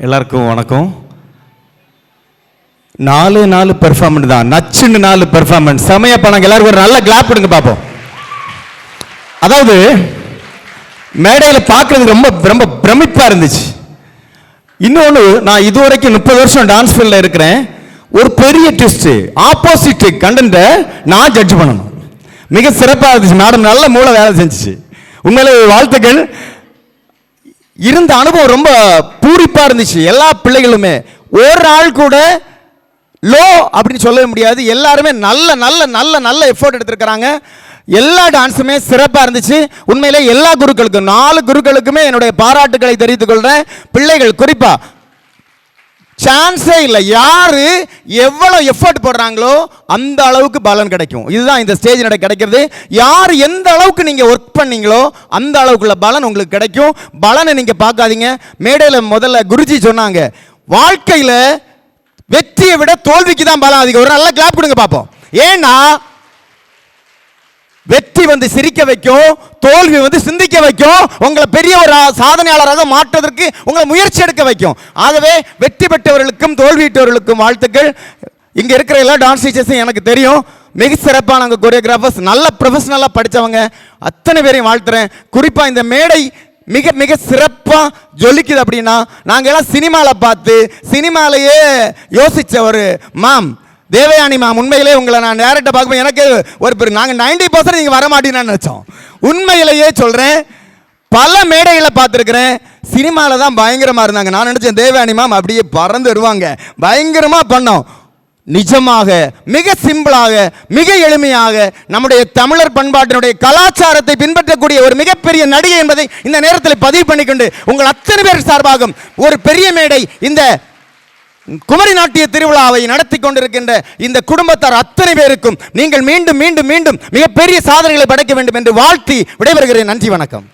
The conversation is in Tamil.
எல்லாருக்கும் வணக்கம். 4 பெர்ஃபார்மன்ஸ் தான், நச்சுன்னு 4 பெர்ஃபார்மன்ஸ் செமையா பண்ணாங்க. எல்லாருக்கும் ஒரு நல்ல கிளாப் கொடுங்க பார்ப்போம். அதாவது மேடையில் பார்க்கறதுக்கு ரொம்ப ரொம்ப பிரமிப்பா இருந்துச்சு. இன்னொன்று, நான் இதுவரைக்கும் 30 வருஷம் டான்ஸ் ஃபீல்டில் இருக்கிறேன். ஒரு பெரிய ட்விஸ்ட், ஆப்போசிட் கண்டென்ட்டை நான் ஜட்ஜ் பண்ணணும். மிக சிறப்பாக இருந்துச்சு. மேடம் நல்ல மூளை வேலை செஞ்சிச்சு. உண்மையிலே வாழ்த்துக்கள். இருந்த அனுபவம் ரொம்ப பூரிப்பா இருந்துச்சு. எல்லா பிள்ளைகளுமே ஒரு ஆள் கூட லோ அப்படின்னு சொல்லவே முடியாது. எல்லாருமே நல்ல நல்ல நல்ல நல்ல எஃபோர்ட் எடுத்திருக்கிறாங்க. எல்லா டான்ஸுமே சிறப்பாக இருந்துச்சு. உண்மையிலே எல்லா குருக்களுக்கும் 4 குருக்களுக்குமே என்னுடைய பாராட்டுக்களை தெரிவித்துக் கொள்றேன். பிள்ளைகள் குறிப்பா சான்ஸே இல்லை. யாரு எவ்வளவு எஃபர்ட் போடுறாங்களோ அந்த அளவுக்கு பலன் கிடைக்கும். இதுதான் இந்த ஸ்டேஜ் நட கிடைக்கிறது. யார் எந்த அளவுக்கு நீங்க ஒர்க் பண்ணீங்களோ அந்த அளவுக்குள்ள பலன் உங்களுக்கு கிடைக்கும். பலனை நீங்க பார்க்காதீங்க. மேடையில் முதல்ல குருஜி சொன்னாங்க, வாழ்க்கையில வெற்றியை விட தோல்விக்கு தான் பலம் அதிகம். ஒரு நல்ல கிளாப் கொடுங்க பார்ப்போம். ஏன்னா வெற்றி வந்து சிரிக்க வைக்கும், தோல்வி வந்து சிந்திக்க வைக்கும், உங்களை பெரிய ஒரு சாதனையாளராக மாற்றுவதற்கு உங்களை முயற்சி எடுக்க வைக்கும். ஆகவே வெற்றி பெற்றவர்களுக்கும் தோல்வியிட்டவர்களுக்கும் வாழ்த்துக்கள். இங்க இருக்கிற எல்லா டான்ஸ் டீச்சர்ஸும் எனக்கு தெரியும், மிக சிறப்பான கோரியோகிராஃபர்ஸ், நல்ல ப்ரொஃபஷனலாக படித்தவங்க, அத்தனை பேரையும் வாழ்த்துறேன். குறிப்பாக இந்த மேடை மிக மிக சிறப்பாக ஜொலிக்குது. அப்படின்னா நாங்கள் எல்லாம் சினிமாவில் பார்த்து சினிமாலேயே யோசித்த ஒரு மாம் தேவயானி மேம். உண்மையிலே உங்களை நான் டேரக்டாக பார்க்கும்போது எனக்கு ஒரு நாங்கள் 90% நீங்கள் வர மாட்டீங்கன்னு நினச்சோம். உண்மையிலேயே சொல்கிறேன், பல மேடைகளை பார்த்துருக்குறேன். சினிமாவில் தான் பயங்கரமாக இருந்தாங்க. நான் நினச்சேன் தேவயானி மேம் அப்படியே பறந்து வருவாங்க, பயங்கரமாக பண்ணோம். நிஜமாக மிக சிம்பிளாக மிக எளிமையாக நம்முடைய தமிழர் பண்பாட்டினுடைய கலாச்சாரத்தை பின்பற்றக்கூடிய ஒரு மிகப்பெரிய நடிகை என்பதை இந்த நேரத்தில் பதிவு பண்ணிக்கொண்டு உங்கள் அத்தனை பேர் சார்பாக ஒரு பெரிய மேடை இந்த குமரி நாட்டிய திருவிழாவை நடத்தி கொண்டிருக்கின்ற இந்த குடும்பத்தார் அத்தனை பேருக்கும் நீங்கள் மீண்டும் மீண்டும் மீண்டும் மிகப்பெரிய சாதனைகளை படைக்க வேண்டும் என்று வாழ்த்தி விடைபெறுகிறேன். நன்றி, வணக்கம்.